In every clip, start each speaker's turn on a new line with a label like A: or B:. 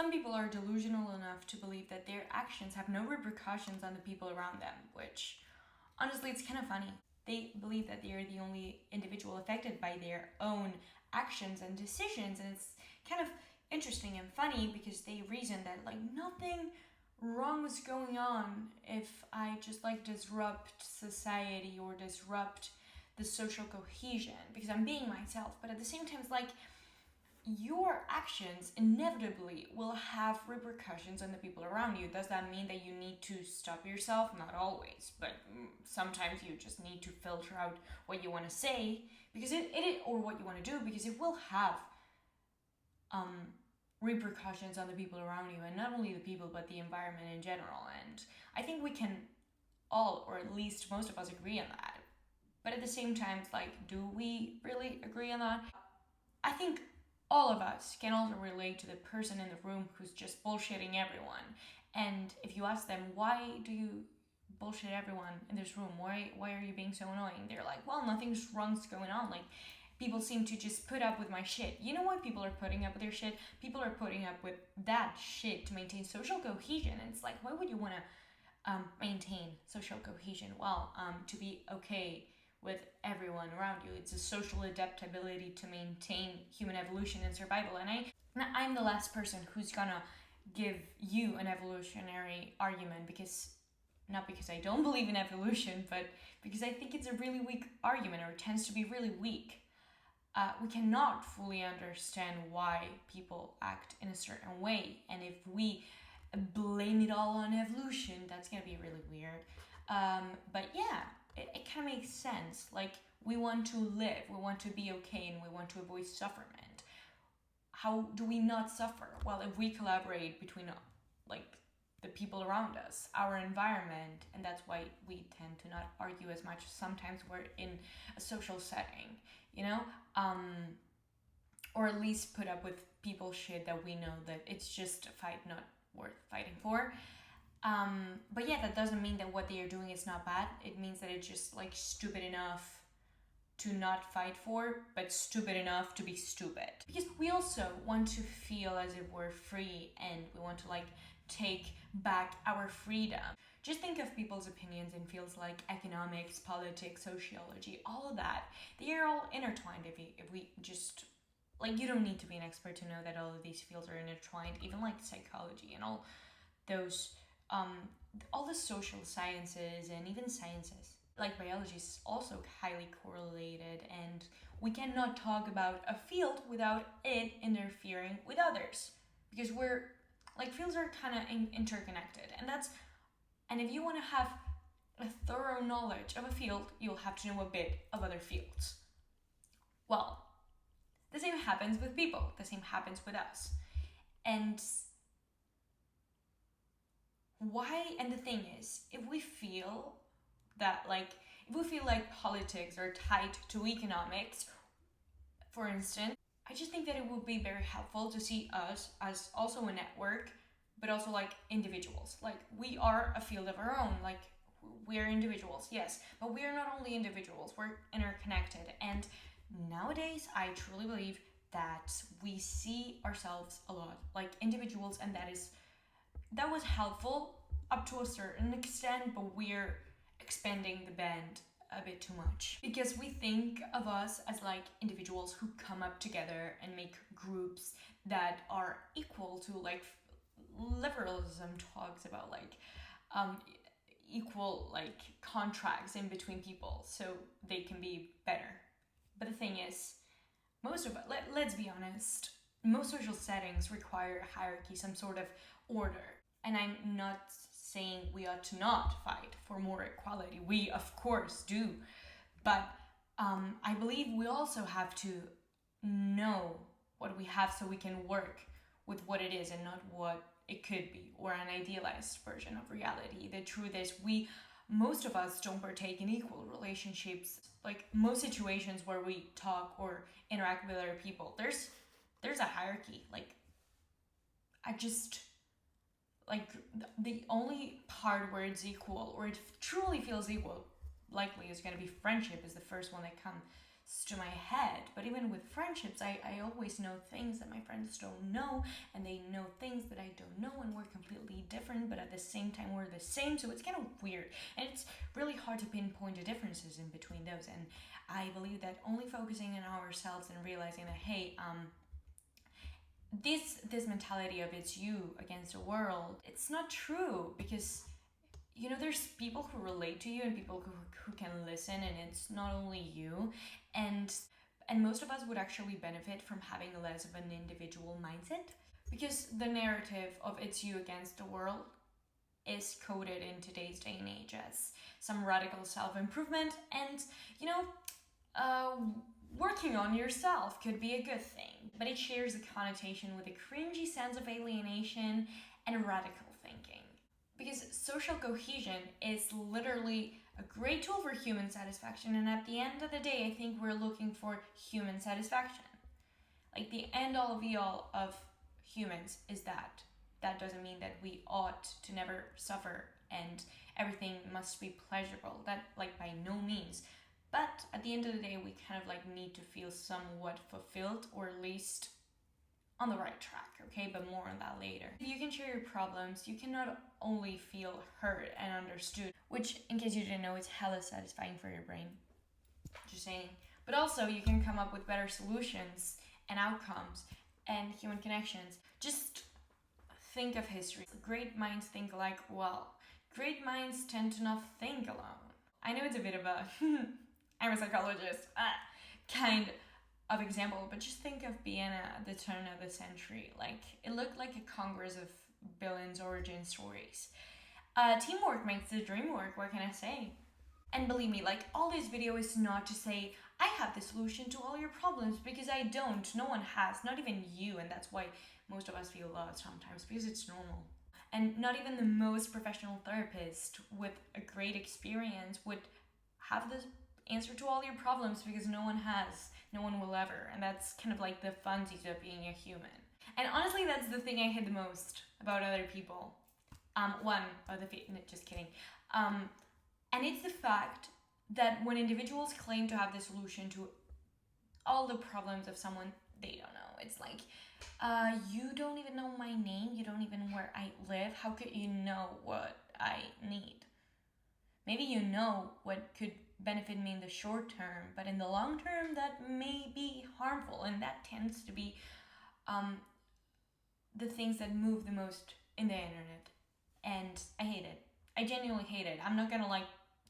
A: Some people are delusional enough to believe that their actions have no repercussions on the people around them, which honestly, it's kind of funny. They believe that they are the only individual affected by their own actions and decisions, and it's kind of interesting and funny because they reason that like nothing wrong is going on if I just like disrupt society or disrupt the social cohesion because I'm being myself. But at the same time, it's like your actions inevitably will have repercussions on the people around you. Does that mean that you need to stop yourself? Not always, but sometimes you just need to filter out what you want to say because it or what you want to do because it will have repercussions on the people around you, and not only the people but the environment in general. And I think we can all, or at least most of us, agree on that. But at the same time, it's like, do we really agree on that? I think all of us can also relate to the person in the room who's just bullshitting everyone. And if you ask them, why do you bullshit everyone in this room? Why are you being so annoying? They're like, well, nothing's wrong's going on. Like, people seem to just put up with my shit. You know why people are putting up with their shit? People are putting up with that shit to maintain social cohesion. And it's like, why would you want to maintain social cohesion? Well, to be okay with everyone around you. It's a social adaptability to maintain human evolution and survival. And I'm the last person who's gonna give you an evolutionary argument because, not because I don't believe in evolution, but because I think it's a really weak argument, or it tends to be really weak. We cannot fully understand why people act in a certain way. And if we blame it all on evolution, that's gonna be really weird. But yeah, it kind of makes sense. Like, we want to live, we want to be okay, and we want to avoid suffering. How do we not suffer? Well, if we collaborate between like the people around us, our environment, and that's why we tend to not argue as much. Sometimes we're in a social setting, you know, or at least put up with people's shit that we know that it's just a fight not worth fighting for. But yeah, that doesn't mean that what they are doing is not bad. It means that it's just like stupid enough to not fight for, but stupid enough to be stupid. Because we also want to feel as if we're free, and we want to like take back our freedom. Just think of people's opinions in fields like economics, politics, sociology, all of that. They are all intertwined. If we just like, you don't need to be an expert to know that all of these fields are intertwined. Even like psychology and all those all the social sciences and even sciences like biology is also highly correlated, and we cannot talk about a field without it interfering with others, because we're like, fields are kind of interconnected, and if you want to have a thorough knowledge of a field, you'll have to know a bit of other fields. Well, the same happens with people, the same happens with us. And the thing is, if we feel like politics are tied to economics, for instance, I just think that it would be very helpful to see us as also a network, but also like individuals. Like, we are a field of our own, like we're individuals, yes, but we are not only individuals, we're interconnected. And nowadays, I truly believe that we see ourselves a lot like individuals, and that was helpful up to a certain extent, but we're expanding the band a bit too much, because we think of us as like individuals who come up together and make groups that are equal to, like, liberalism talks about like equal like contracts in between people so they can be better. But the thing is, let's be honest, most social settings require hierarchy, some sort of order. And I'm not saying we ought to not fight for more equality. We, of course, do. But I believe we also have to know what we have so we can work with what it is and not what it could be, or an idealized version of reality. The truth is, most of us don't partake in equal relationships. Like, most situations where we talk or interact with other people, there's a hierarchy. The only part where it's equal, or it truly feels equal, likely is going to be friendship, is the first one that comes to my head. But even with friendships, I always know things that my friends don't know, and they know things that I don't know, and we're completely different, but at the same time we're the same. So it's kind of weird, and it's really hard to pinpoint the differences in between those. And I believe that only focusing on ourselves and realizing that, hey, this mentality of it's you against the world, it's not true, because there's people who relate to you and people who can listen, and it's not only you. And most of us would actually benefit from having less of an individual mindset, because the narrative of it's you against the world is coded in today's day and age as some radical self-improvement, and working on yourself could be a good thing, but it shares a connotation with a cringy sense of alienation and radical thinking. Because social cohesion is literally a great tool for human satisfaction, and at the end of the day, I think we're looking for human satisfaction. Like, the end all be all of humans is that. That doesn't mean that we ought to never suffer and everything must be pleasurable. That, by no means. But at the end of the day, we kind of need to feel somewhat fulfilled, or at least on the right track, okay? But more on that later. If you can share your problems, you can not only feel heard and understood, which, in case you didn't know, is hella satisfying for your brain. Just saying. But also, you can come up with better solutions and outcomes and human connections. Just think of history. Great minds think alike. Well, great minds tend to not think alone. I know it's a bit of a I'm a psychologist kind of example, but just think of Vienna at the turn of the century. It looked like a congress of villains' origin stories. Teamwork makes the dream work, what can I say? And believe me, all this video is not to say I have the solution to all your problems, because I don't. No one has, not even you, and that's why most of us feel lost sometimes, because it's normal. And not even the most professional therapist with a great experience would have the answer to all your problems, because no one has. No one will ever. And that's kind of the funsies of being a human. And honestly, that's the thing I hate the most about other people. Just kidding. And it's the fact that when individuals claim to have the solution to all the problems of someone, they don't know. It's you don't even know my name. You don't even know where I live. How could you know what I need? Maybe you know what could benefit me in the short term, but in the long term, that may be harmful. And that tends to be the things that move the most in the internet. And I hate it. I genuinely hate it. I'm not gonna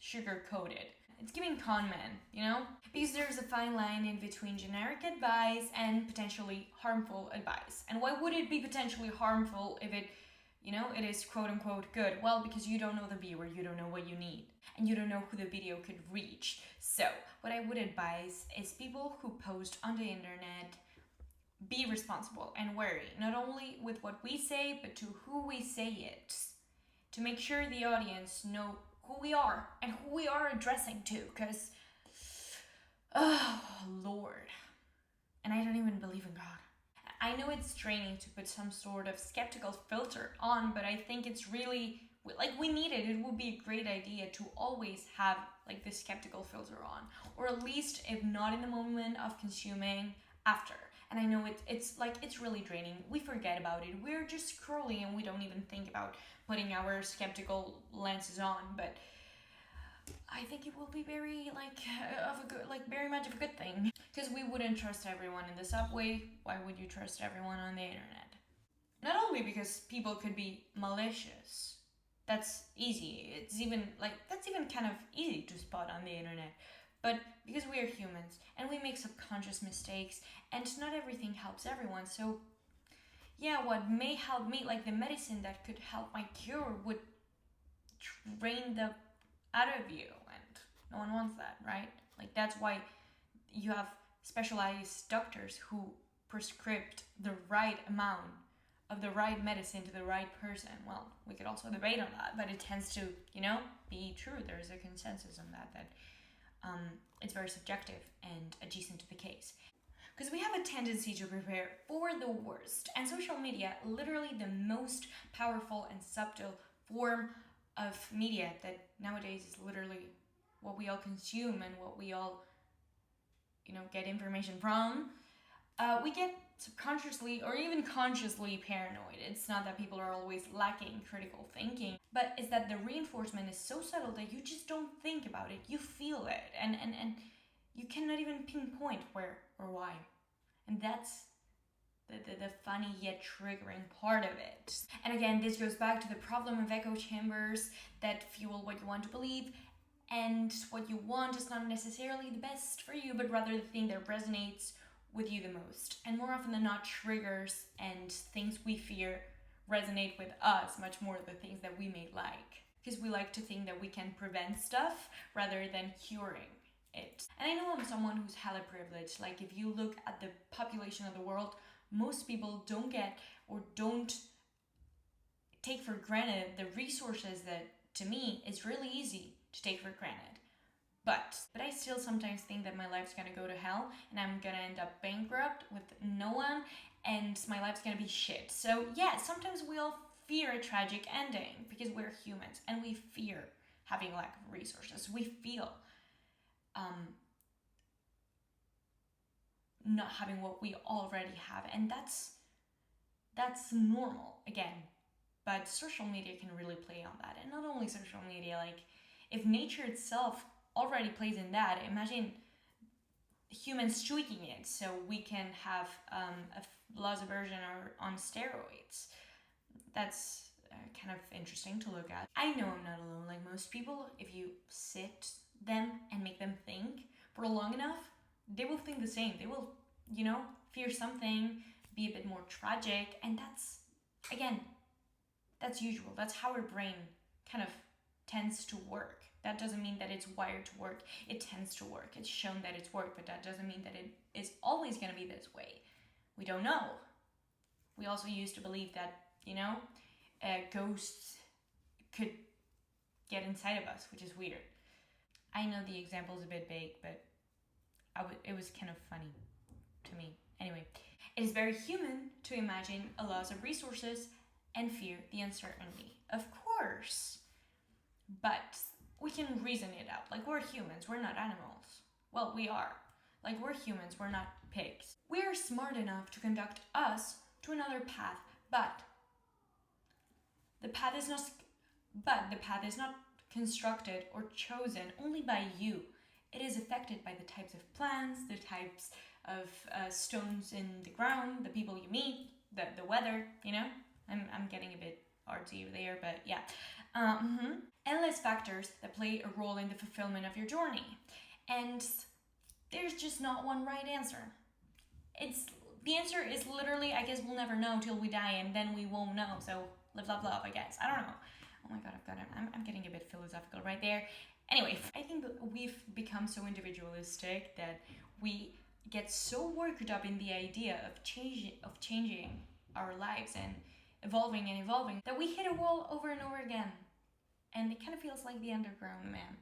A: sugarcoat it. It's giving con man, Because there's a fine line in between generic advice and potentially harmful advice. And why would it be potentially harmful if it is quote unquote good? Well, because you don't know the viewer, you don't know what you need, and you don't know who the video could reach. So what I would advise is people who post on the internet, be responsible and wary, not only with what we say, but to who we say it, to make sure the audience know who we are and who we are addressing to, because, oh, Lord. And I don't even believe in God. I know it's draining to put some sort of skeptical filter on, but I think it's really, we need it. It would be a great idea to always have, the skeptical filter on, or at least, if not in the moment of consuming, after. And I know it's really draining. We forget about it. We're just scrolling and we don't even think about putting our skeptical lenses on. But I think it will be very very much of a good thing, because we wouldn't trust everyone in the subway. Why would you trust everyone on the internet? Not only because people could be malicious. That's easy. It's even that's even kind of easy to spot on the internet. But because we are humans and we make subconscious mistakes, and not everything helps everyone. So yeah, what may help me, the medicine that could help my cure, would drain the out of you, and no one wants that, right? That's why you have specialized doctors who prescribe the right amount of the right medicine to the right person. Well, we could also debate on that, but it tends to, be true. There is a consensus on that it's very subjective and adjacent to the case. Because we have a tendency to prepare for the worst, and social media, literally the most powerful and subtle form of media that nowadays is literally what we all consume and what we all get information from, we get subconsciously or even consciously paranoid. It's not that people are always lacking critical thinking, but it's that the reinforcement is so subtle that you just don't think about it. You feel it, and you cannot even pinpoint where or why. And that's the funny yet triggering part of it. And again, this goes back to the problem of echo chambers that fuel what you want to believe, and what you want is not necessarily the best for you, but rather the thing that resonates with you the most. And more often than not, triggers and things we fear resonate with us much more than things that we may like, because we like to think that we can prevent stuff rather than curing it. And I know I'm someone who's hella privileged. Like, if you look at the population of the world, most people don't get or don't take for granted the resources that, to me, is really easy to take for granted. But I still sometimes think that my life's gonna go to hell and I'm gonna end up bankrupt with no one and my life's gonna be shit. So yeah, sometimes we all fear a tragic ending because we're humans and we fear having lack of resources. We feel not having what we already have, and that's normal again. But social media can really play on that, and not only social media. Like, if nature itself already plays in that, imagine humans tweaking it so we can have a loss aversion or on steroids. That's kind of interesting to look at. I know I'm not alone. Like most people, if you sit them and make them think for long enough, they will think the same. They will, fear something, be a bit more tragic, and that's usual. That's how our brain kind of tends to work. That doesn't mean that it's wired to work. It tends to work. It's shown that it's worked, but that doesn't mean that it is always going to be this way. We don't know. We also used to believe that, ghosts could get inside of us, which is weird. I know the example is a bit vague, but it was kind of funny to me. Anyway, it is very human to imagine a loss of resources and fear the uncertainty. Of course. But we can reason it out. Like, we're humans, we're not animals. Well, we are. Like, we're humans, we're not pigs. We're smart enough to conduct us to another path, but the path is not constructed or chosen only by you. It is affected by the types of plants, the types of stones in the ground, the people you meet, the weather, I'm getting a bit artsy there, but yeah. Endless factors that play a role in the fulfillment of your journey. And there's just not one right answer. The answer is literally, I guess we'll never know till we die, and then we won't know. So live, love, love, I guess. I don't know. Oh my god, I'm getting a bit philosophical right there. Anyway, I think we've become so individualistic that we get so worked up in the idea of changing our lives and evolving that we hit a wall over and over again. And it kind of feels like the underground man.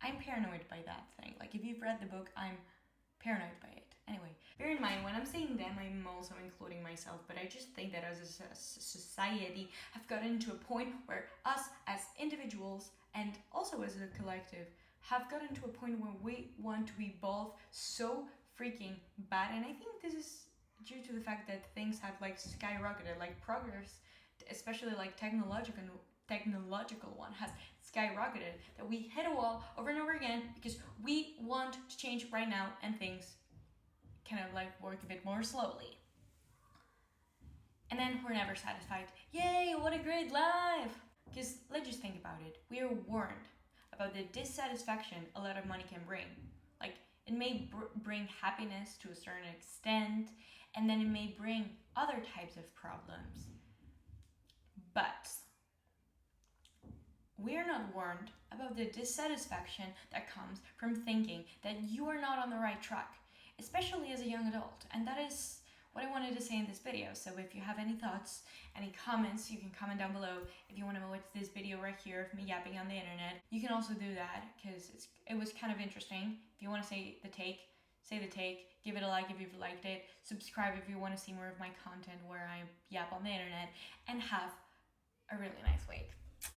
A: I'm paranoid by that thing. Like, if you've read the book, I'm paranoid by it. Anyway, bear in mind, when I'm saying them, I'm also including myself, but I just think that as a society have gotten to a point where us as individuals and also as a collective have gotten to a point where we want to evolve so freaking bad. And I think this is due to the fact that things have skyrocketed, like progress, especially like technological one has skyrocketed, that we hit a wall over and over again because we want to change right now and things kind of work a bit more slowly. And then we're never satisfied. Yay, what a great life! Because let's just think about it. We are warned about the dissatisfaction a lot of money can bring. Like, it may bring happiness to a certain extent, and then it may bring other types of problems. But we're not warned about the dissatisfaction that comes from thinking that you are not on the right track, especially as a young adult. And that is what I wanted to say in this video. So if you have any thoughts, any comments, you can comment down below. If you want to watch this video right here of me yapping on the internet, you can also do that because it was kind of interesting. If you want to say the take, give it a like if you've liked it, subscribe if you want to see more of my content where I yap on the internet, and have a really nice week.